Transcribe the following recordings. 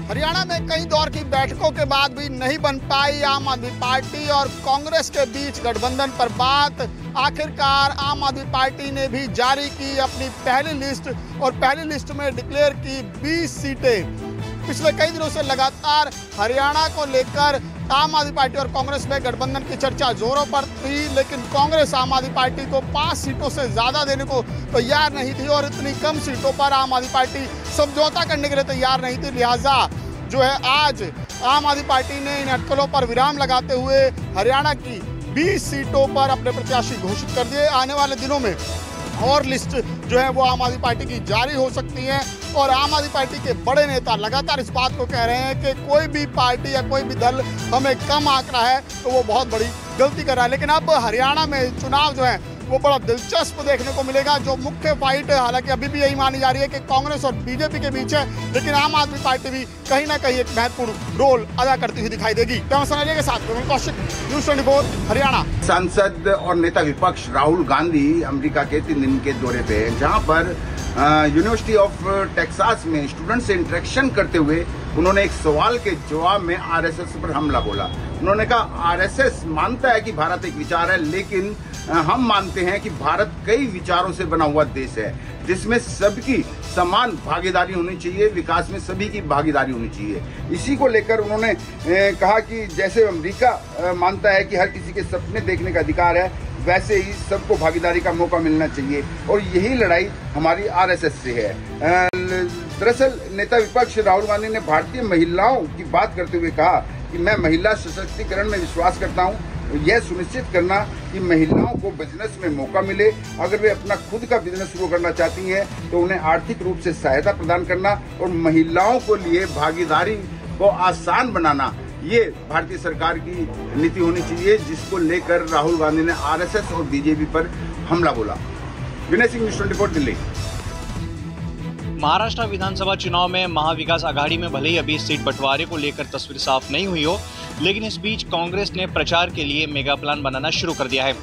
हरियाणा में कई दौर की बैठकों के बाद भी नहीं बन पाई आम आदमी पार्टी और कांग्रेस के बीच गठबंधन पर बात। आखिरकार आम आदमी पार्टी ने भी जारी की अपनी पहली लिस्ट और पहली लिस्ट में डिक्लेयर की 20 सीटें। पिछले कई दिनों से लगातार हरियाणा को लेकर आम आदमी पार्टी और कांग्रेस में गठबंधन की चर्चा जोरों पर थी, लेकिन कांग्रेस आम आदमी पार्टी को 5 सीटों से ज़्यादा देने को तैयार नहीं थी और इतनी कम सीटों पर आम आदमी पार्टी समझौता करने के लिए तैयार नहीं थी। लिहाजा जो है आज आम आदमी पार्टी ने इन अटकलों पर विराम लगाते हुए हरियाणा की 20 सीटों पर अपने प्रत्याशी घोषित कर दिए। आने वाले दिनों में और लिस्ट जो है वो आम आदमी पार्टी की जारी हो सकती है और आम आदमी पार्टी के बड़े नेता लगातार इस बात को कह रहे हैं कि कोई भी पार्टी या कोई भी दल हमें कम आंक रहा है तो वो बहुत बड़ी गलती कर रहा है। लेकिन अब हरियाणा में चुनाव जो है वो बड़ा दिलचस्प देखने को मिलेगा। जो मुख्य फाइट हालांकि अभी भी यही मानी जा रही है कि कांग्रेस और बीजेपी के बीच है, लेकिन आम आदमी पार्टी भी कहीं ना कहीं एक महत्वपूर्ण रोल अदा करती हुई दिखाई देगी। के साथ कौशिक, न्यूज़ 24 हरियाणा। सांसद और नेता विपक्ष राहुल गांधी अमेरिका के 3 दिन के दौरे पे हैं, जहां पर यूनिवर्सिटी ऑफ टेक्सास में स्टूडेंट से इंटरेक्शन करते हुए उन्होंने एक सवाल के जवाब में आरएसएस पर हमला बोला। उन्होंने कहा आरएसएस मानता है कि भारत एक विचार है, लेकिन हम मानते हैं कि भारत कई विचारों से बना हुआ देश है जिसमें सबकी समान भागीदारी होनी चाहिए, विकास में सभी की भागीदारी होनी चाहिए। इसी को लेकर उन्होंने कहा कि जैसे अमेरिका मानता है कि हर किसी के सपने देखने का अधिकार है, वैसे ही सबको भागीदारी का मौका मिलना चाहिए और यही लड़ाई हमारी आरएसएस से है। दरअसल नेता विपक्ष राहुल गांधी ने भारतीय महिलाओं की बात करते हुए कहा कि मैं महिला सशक्तिकरण में विश्वास करता हूं, यह सुनिश्चित करना कि महिलाओं को बिजनेस में मौका मिले। अगर वे अपना खुद का बिजनेस शुरू करना चाहती हैं तो उन्हें आर्थिक रूप से सहायता प्रदान करना और महिलाओं को लिए भागीदारी को आसान बनाना, ये भारतीय सरकार की नीति होनी चाहिए, जिसको लेकर राहुल गांधी ने आरएसएस और बीजेपी पर हमला बोला। विनय सिंह, न्यूज़ 24 दिल्ली। महाराष्ट्र विधानसभा चुनाव में महाविकास आघाड़ी में भले ही अभी सीट बंटवारे को लेकर तस्वीर साफ नहीं हुई हो, लेकिन इस बीच कांग्रेस ने प्रचार के लिए मेगा प्लान बनाना शुरू कर दिया है।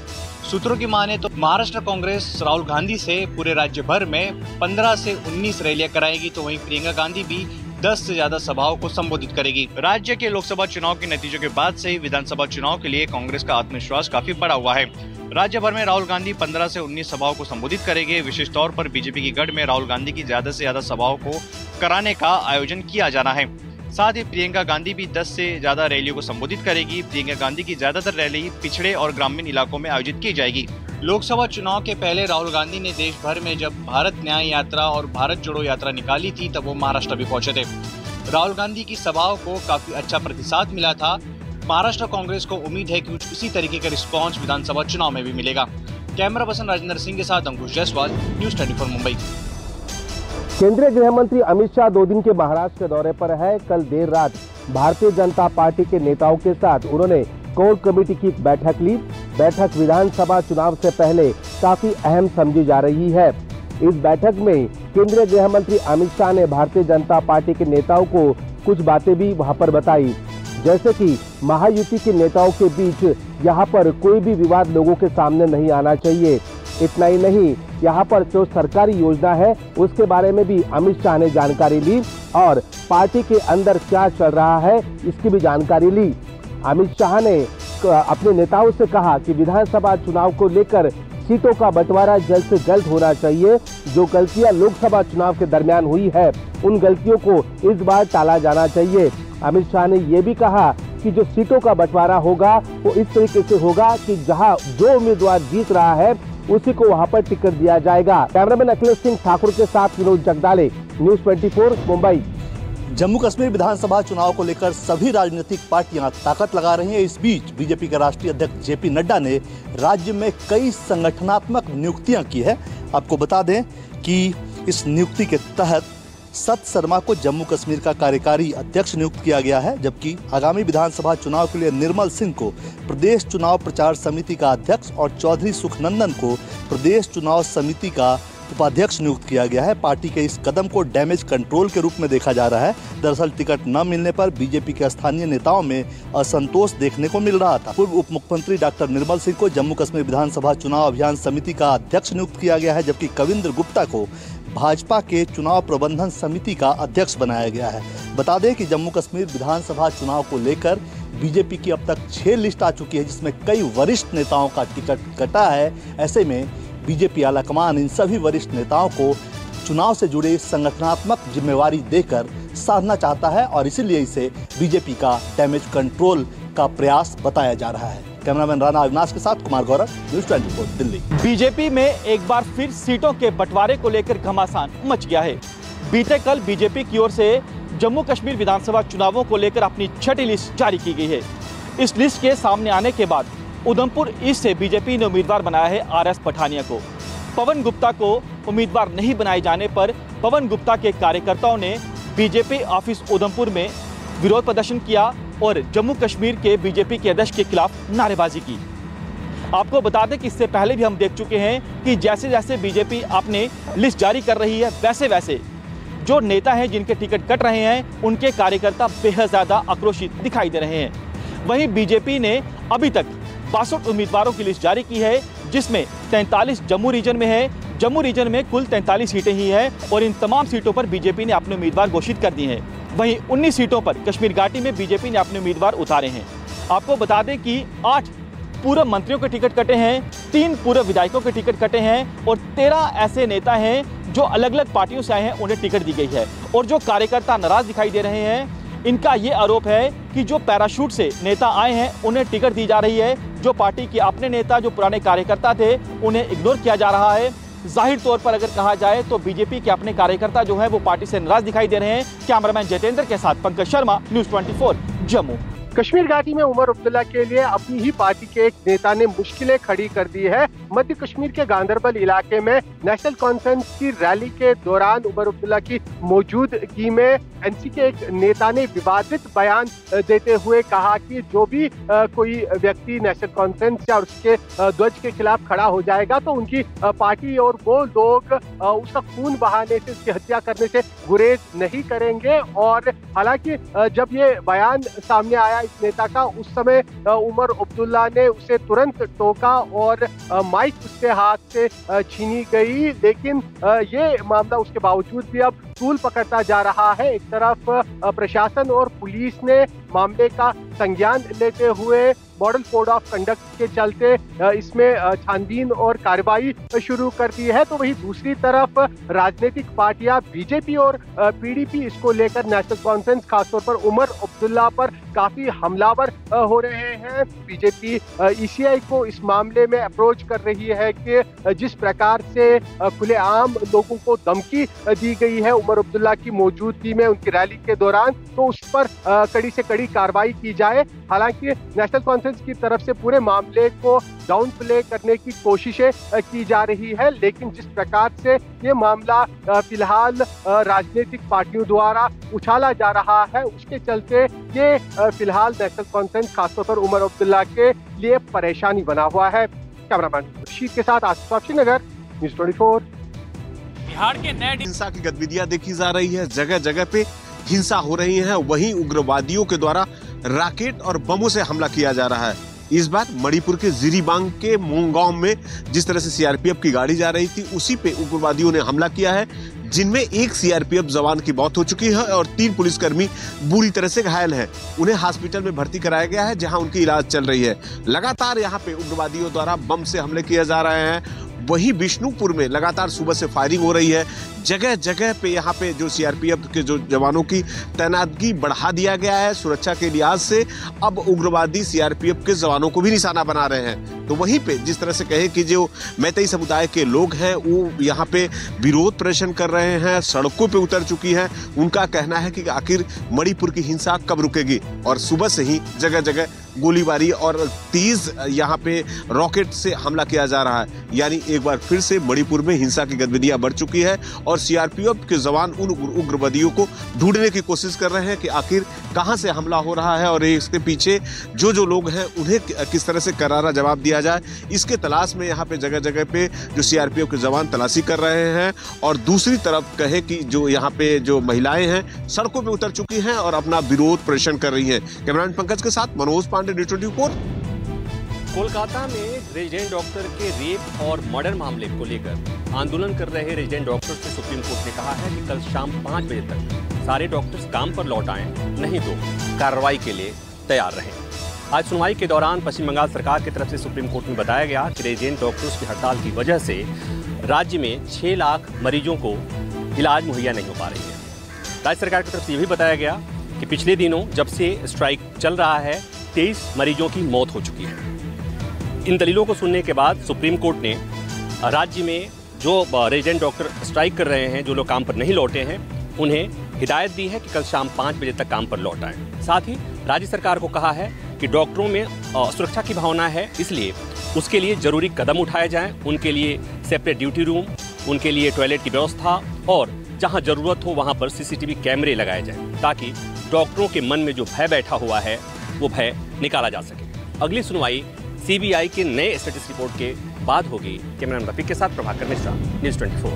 सूत्रों की माने तो महाराष्ट्र कांग्रेस राहुल गांधी से पूरे राज्य भर में 15 से 19 रैलियां कराएगी, तो वहीं प्रियंका गांधी भी 10 से ज्यादा सभाओं को संबोधित करेगी। राज्य के लोकसभा चुनाव के नतीजों के बाद से ही विधानसभा चुनाव के लिए कांग्रेस का आत्मविश्वास काफी बढ़ा हुआ है। राज्य भर में राहुल गांधी 15 से 19 सभाओं को संबोधित करेंगे। विशेष तौर पर बीजेपी की गढ़ में राहुल गांधी की ज्यादा से ज्यादा सभाओं को कराने का आयोजन किया जाना है। साथ ही प्रियंका गांधी भी 10 से ज्यादा रैलियों को संबोधित करेगी। प्रियंका गांधी की ज्यादातर रैली पिछड़े और ग्रामीण इलाकों में आयोजित की जाएगी। लोकसभा चुनाव के पहले राहुल गांधी ने देश भर में जब भारत न्याय यात्रा और भारत जोड़ो यात्रा निकाली थी, तब वो महाराष्ट्र भी पहुंचे थे। राहुल गांधी की सभाओं को काफी अच्छा प्रतिसाद मिला था। महाराष्ट्र कांग्रेस को उम्मीद है कि कुछ इसी तरीके का रिस्पांस विधानसभा चुनाव में भी मिलेगा। कैमरा पर्सन राजेंद्र सिंह के साथ अंकुश जायसवाल, न्यूज़ 24 मुंबई। केंद्रीय गृह मंत्री अमित शाह 2 दिन के महाराष्ट्र के दौरे पर है। कल देर रात भारतीय जनता पार्टी के नेताओं के साथ उन्होंने कोर कमेटी की बैठक ली। बैठक विधानसभा चुनाव से पहले काफी अहम समझी जा रही है। इस बैठक में केंद्रीय गृह मंत्री अमित शाह ने भारतीय जनता पार्टी के नेताओं को कुछ बातें भी वहां पर बताई, जैसे कि महायुति के नेताओं के बीच यहाँ पर कोई भी विवाद लोगों के सामने नहीं आना चाहिए। इतना ही नहीं, यहाँ पर जो सरकारी योजना है उसके बारे में भी अमित शाह ने जानकारी ली और पार्टी के अंदर क्या चल रहा है इसकी भी जानकारी ली। अमित शाह ने अपने नेताओं से कहा कि विधानसभा चुनाव को लेकर सीटों का बंटवारा जल्द से जल्द होना चाहिए। जो गलतियां लोकसभा चुनाव के दरमियान हुई है, उन गलतियों को इस बार टाला जाना चाहिए। अमित शाह ने ये भी कहा कि जो सीटों का बंटवारा होगा वो इस तरीके से होगा कि जहां जो उम्मीदवार जीत रहा है उसी को वहां पर टिकट दिया जाएगा। कैमरामैन अखिलेश सिंह ठाकुर के साथ विनोद जगदाले, न्यूज़ 24 मुंबई। जम्मू कश्मीर विधानसभा चुनाव को लेकर सभी राजनीतिक पार्टियां ताकत लगा रही हैं। इस बीच बीजेपी के राष्ट्रीय अध्यक्ष जेपी नड्डा ने राज्य में कई संगठनात्मक नियुक्तियां की है। आपको बता दें कि इस नियुक्ति के तहत सत शर्मा को जम्मू कश्मीर का कार्यकारी अध्यक्ष नियुक्त किया गया है, जबकि आगामी विधानसभा चुनाव के लिए निर्मल सिंह को प्रदेश चुनाव प्रचार समिति का अध्यक्ष और चौधरी सुखनंदन को प्रदेश चुनाव समिति का उपाध्यक्ष नियुक्त किया गया है। पार्टी के इस कदम को डैमेज कंट्रोल के रूप में देखा जा रहा है। दरअसल टिकट न मिलने पर बीजेपी के स्थानीय नेताओं में असंतोष देखने को मिल रहा था। पूर्व उप मुख्यमंत्री डॉक्टर निर्मल सिंह को जम्मू कश्मीर विधानसभा चुनाव अभियान समिति का अध्यक्ष नियुक्त किया गया है, जबकि कविंद्र गुप्ता को भाजपा के चुनाव प्रबंधन समिति का अध्यक्ष बनाया गया है। बता दें कि जम्मू कश्मीर विधानसभा चुनाव को लेकर बीजेपी की अब तक 6 लिस्ट आ चुकी है, जिसमें कई वरिष्ठ नेताओं का टिकट कटा है। ऐसे में बीजेपी आलाकमान इन सभी वरिष्ठ नेताओं को चुनाव से जुड़े संगठनात्मक जिम्मेवारी देकर साधना चाहता है और इसीलिए इसे बीजेपी का डैमेज कंट्रोल का प्रयास बताया जा रहा है। कैमरामैन राणा अविनाश के साथ कुमार गौरव, न्यूज़ 24 दिल्ली। बीजेपी में एक बार फिर सीटों के बंटवारे को लेकर घमासान मच गया है। बीते कल बीजेपी की ओर से जम्मू कश्मीर विधानसभा चुनावों को लेकर अपनी छठी लिस्ट जारी की गई है। इस लिस्ट के सामने आने के बाद उधमपुर ईस्ट से बीजेपी ने उम्मीदवार बनाया है RS पठानिया को। पवन गुप्ता को उम्मीदवार नहीं बनाए जाने पर पवन गुप्ता के कार्यकर्ताओं ने बीजेपी ऑफिस उधमपुर में विरोध प्रदर्शन किया और जम्मू कश्मीर के बीजेपी के अध्यक्ष के खिलाफ नारेबाजी की। आपको बता दें कि इससे पहले भी हम देख चुके हैं कि जैसे जैसे बीजेपी अपने लिस्ट जारी कर रही है, वैसे वैसे जो नेता हैं जिनके टिकट कट रहे हैं, उनके कार्यकर्ता बेहद ज़्यादा आक्रोशित दिखाई दे रहे हैं। वहीं बीजेपी ने अभी तक 62 उम्मीदवारों की लिस्ट जारी की है, जिसमें 43 जम्मू रीजन में है। जम्मू रीजन में कुल 43 सीटें ही हैं और इन तमाम सीटों पर बीजेपी ने अपने उम्मीदवार घोषित कर दिए हैं। वहीं 19 सीटों पर कश्मीर घाटी में बीजेपी ने अपने उम्मीदवार उतारे हैं। आपको बता दें कि 8 पूर्व मंत्रियों के टिकट कटे हैं, 3 पूर्व विधायकों के टिकट कटे हैं और 13 ऐसे नेता हैं जो अलग अलग पार्टियों से आए हैं, उन्हें टिकट दी गई है। और जो कार्यकर्ता नाराज दिखाई दे रहे हैं, इनका ये आरोप है कि जो पैराशूट से नेता आए हैं उन्हें टिकट दी जा रही है। जो पार्टी के अपने नेता, जो पुराने कार्यकर्ता थे, उन्हें इग्नोर किया जा रहा है। जाहिर तौर पर अगर कहा जाए तो बीजेपी के अपने कार्यकर्ता जो है वो पार्टी से नाराज दिखाई दे रहे हैं। कैमरामैन जितेंद्र के साथ पंकज शर्मा, न्यूज़ 24 जम्मू। कश्मीर घाटी में उमर अब्दुल्ला के लिए अपनी ही पार्टी के एक नेता ने मुश्किलें खड़ी कर दी है। मध्य कश्मीर के गांदरबल इलाके में नेशनल कॉन्फ्रेंस की रैली के दौरान उमर अब्दुल्ला की मौजूदगी में एनसी के एक नेता ने विवादित बयान देते हुए कहा कि जो भी कोई व्यक्ति नेशनल कॉन्फ्रेंस या उसके ध्वज के खिलाफ खड़ा हो जाएगा तो उनकी पार्टी और वो लोग उसका खून बहाने से, उसकी हत्या करने से गुरेज नहीं करेंगे। और हालांकि जब ये बयान सामने आया इस नेता का, उस समय उमर अब्दुल्ला ने उसे तुरंत टोका और माइक उसके हाथ से छीनी गई। लेकिन ये मामला उसके बावजूद भी अब तूल पकड़ता जा रहा है। एक तरफ प्रशासन और पुलिस ने मामले का संज्ञान लेते हुए मॉडल कोड ऑफ कंडक्ट के चलते इसमें छानबीन और कार्रवाई शुरू कर दी है, तो वहीं दूसरी तरफ राजनीतिक पार्टियां बीजेपी और पीडीपी इसको लेकर नेशनल कॉन्फ्रेंस खासतौर पर उमर अब्दुल्ला पर काफी हमलावर हो रहे हैं। बीजेपी ईसीआई को इस मामले में अप्रोच कर रही है कि जिस प्रकार से खुलेआम लोगों को धमकी दी गई है उमर अब्दुल्ला की मौजूदगी में उनकी रैली के दौरान, तो उस पर कड़ी से कड़ी कार्रवाई की जाए। हालांकि नेशनल कॉन्फ्रेंस की तरफ से पूरे मामले को डाउन प्ले करने की कोशिशें की जा रही है, लेकिन जिस प्रकार से ये मामला फिलहाल राजनीतिक पार्टियों द्वारा उछाला जा रहा है, उसके चलते ये फिलहाल नेशनल कॉन्फ्रेंस खासतौर पर उमर अब्दुल्ला के लिए परेशानी बना हुआ है। कैमरामैन रशीद के साथ आसिफ श्रीनगर, न्यूज़ 24। बिहार के नए हिंसा की गतिविधियां देखी जा रही है, जगह जगह पे हिंसा हो रही है। वहीं उग्रवादियों के द्वारा रॉकेट और बमों से हमला किया जा रहा है। इस बार मणिपुर के जिरीबांग के मोंगांव में जिस तरह से सीआरपीएफ की गाड़ी जा रही थी, उसी पे उग्रवादियों ने हमला किया है, जिनमें एक सीआरपीएफ जवान की मौत हो चुकी है और 3 पुलिसकर्मी बुरी तरह से घायल हैं। उन्हें हॉस्पिटल में भर्ती कराया गया है, जहां उनकी इलाज चल रही है। लगातार यहां पे उग्रवादियों द्वारा बम से हमले किए जा रहे हैं। वहीं बिष्णुपुर में लगातार सुबह से फायरिंग हो रही है। जगह जगह पे यहाँ पे जो सीआरपीएफ के जो जवानों की तैनातगी बढ़ा दिया गया है सुरक्षा के लिहाज से। अब उग्रवादी सीआरपीएफ के जवानों को भी निशाना बना रहे हैं। तो वहीं पे जिस तरह से कहे कि जो मैतेई समुदाय के लोग हैं वो यहाँ पे विरोध प्रदर्शन कर रहे हैं, सड़कों पे उतर चुकी है। उनका कहना है कि आखिर मणिपुर की हिंसा कब रुकेगी, और सुबह से ही जगह जगह गोलीबारी और तेज यहाँ पे रॉकेट से हमला किया जा रहा है। यानी एक बार फिर से मणिपुर में हिंसा की गतिविधियां बढ़ चुकी है और सीआरपीएफ के जवान उन उग्रवादियों को ढूंढने की कोशिश कर रहे हैं कि आखिर कहां से हमला हो रहा है और इसके पीछे जो लोग हैं उन्हें किस तरह से करारा जवाब दिया जाए। इसके तलाश में यहाँ पे जगह जगह पे जो सीआरपीएफ के जवान तलाशी कर रहे हैं, और दूसरी तरफ कहे कि जो यहाँ पे जो महिलाएं हैं सड़कों पे उतर चुकी हैं और अपना विरोध प्रदर्शन कर रही हैं। कैमरामैन पंकज के साथ मनोज पांडे, न्यूज़ 24। कोलकाता में रेजिडेंट डॉक्टर के रेप और मर्डर मामले को लेकर आंदोलन कर रहे रेजिडेंट डॉक्टर्स से सुप्रीम कोर्ट ने कहा है कि कल शाम 5 बजे तक सारे डॉक्टर्स काम पर लौट आएं, नहीं तो कार्रवाई के लिए तैयार रहें। आज सुनवाई के दौरान पश्चिम बंगाल सरकार की तरफ से सुप्रीम कोर्ट में बताया गया कि रेजिडेंट डॉक्टर्स की हड़ताल की वजह से राज्य में 6 लाख मरीजों को इलाज मुहैया नहीं हो पा रही है। राज्य सरकार की तरफ से यह भी बताया गया कि पिछले दिनों जब से स्ट्राइक चल रहा है 23 मरीजों की मौत हो चुकी है। इन दलीलों को सुनने के बाद सुप्रीम कोर्ट ने राज्य में जो रेजिडेंट डॉक्टर स्ट्राइक कर रहे हैं, जो लोग काम पर नहीं लौटे हैं, उन्हें हिदायत दी है कि कल शाम 5 बजे तक काम पर लौट आएं। साथ ही राज्य सरकार को कहा है कि डॉक्टरों में सुरक्षा की भावना है, इसलिए उसके लिए जरूरी कदम उठाए जाएं। उनके लिए सेपरेट ड्यूटी रूम, उनके लिए टॉयलेट की व्यवस्था और जहां जरूरत हो वहां पर सीसीटीवी कैमरे लगाए जाएं, ताकि डॉक्टरों के मन में जो भय बैठा हुआ है वो भय निकाला जा सके। अगली सुनवाई सीबीआई के नए स्टेटस रिपोर्ट के बाद होगी। कैमरामैन रफीक के साथ प्रभाकर मिश्रा, न्यूज़ 24।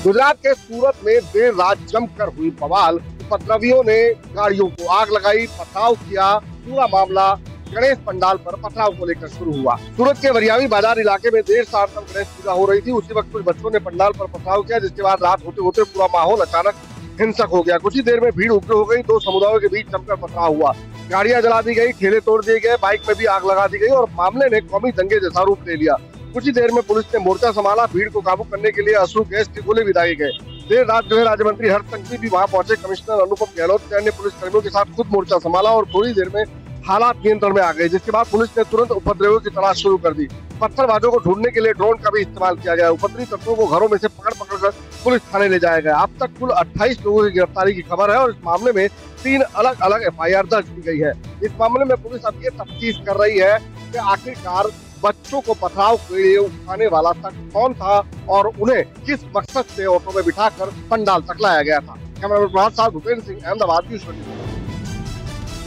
गुजरात के सूरत में देर रात जमकर हुई बवाल। उपद्रवियों ने गाड़ियों को आग लगाई, पथराव किया। पूरा मामला गणेश पंडाल पर पथराव को लेकर शुरू हुआ। सूरत के वरियावी बाजार इलाके में देर शाम तक गणेश पूजा हो रही थी। उसी वक्त कुछ बच्चों ने पंडाल पर पथराव किया, जिसके बाद रात होते होते पूरा माहौल अचानक हिंसक हो गया। कुछ ही देर में भीड़ उग्र हो गई। 2 समुदायों के बीच जमकर पथराव हुआ। गाड़ियां जला दी गई, ठेले तोड़ दिए गए, बाइक में भी आग लगा दी गई और मामले ने कौमी दंगे जैसा रूप ले लिया। कुछ ही देर में पुलिस ने मोर्चा संभाला। भीड़ को काबू करने के लिए अश्रु गैस के गोले भी दागे गए। देर रात गृह राज्य मंत्री हर्ष संघवी भी वहां पहुंचे। कमिश्नर अनुपम गहलोत ने पुलिस कर्मियों के साथ खुद मोर्चा संभाला और थोड़ी देर में हालात नियंत्रण में आ गए, जिसके बाद पुलिस ने तुरंत उपद्रवियों की तलाश शुरू कर दी। पत्थरबाजों को ढूंढने के लिए ड्रोन का भी इस्तेमाल किया गया। उपद्रवी तत्वों को घरों में से पकड़ कर पुलिस थाने ले जाया गया। अब तक कुल 28 लोगों की गिरफ्तारी की खबर है और इस मामले में 3 अलग अलग FIR दर्ज की गई है। इस मामले में पुलिस अब ये तफ्तीश कर रही है कि आखिरकार बच्चों को पथराव के लिए उठाने वाला शख्स कौन था और उन्हें किस मकसद से ऑटो में बिठाकर पंडाल तक लाया गया था। कैमरामैन प्रभात साहब, भूपेंद्र सिंह, अहमदाबाद, न्यूज़ 24।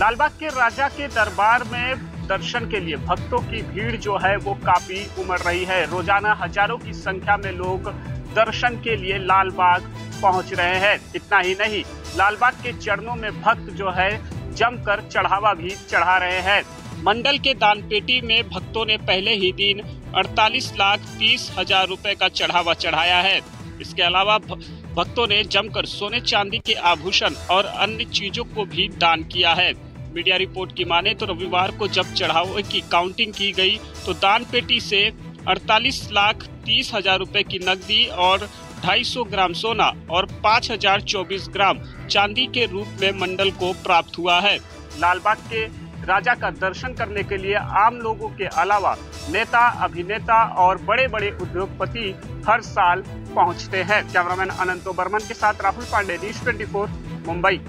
लालबाग के राजा के दरबार में दर्शन के लिए भक्तों की भीड़ जो है वो काफी उमड़ रही है। रोजाना हजारों की संख्या में लोग दर्शन के लिए लालबाग पहुंच रहे हैं। इतना ही नहीं, लालबाग के चरणों में भक्त जो है जमकर चढ़ावा भी चढ़ा रहे हैं। मंडल के दानपेटी में भक्तों ने पहले ही दिन 48,30,000 रुपए का चढ़ावा चढ़ाया है। इसके अलावा भक्तों ने जमकर सोने चांदी के आभूषण और अन्य चीजों को भी दान किया है। मीडिया रिपोर्ट की माने तो रविवार को जब चढ़ावे की काउंटिंग की गई तो दान पेटी से 48,30,000 रुपए की नकदी और 250 ग्राम सोना और 5,024 ग्राम चांदी के रूप में मंडल को प्राप्त हुआ है। लालबाग के राजा का दर्शन करने के लिए आम लोगों के अलावा नेता, अभिनेता और बड़े बड़े उद्योगपति हर साल पहुंचते हैं। कैमरामैन अनंतो बर्मन के साथ राहुल पांडे, न्यूज़ 24, मुंबई।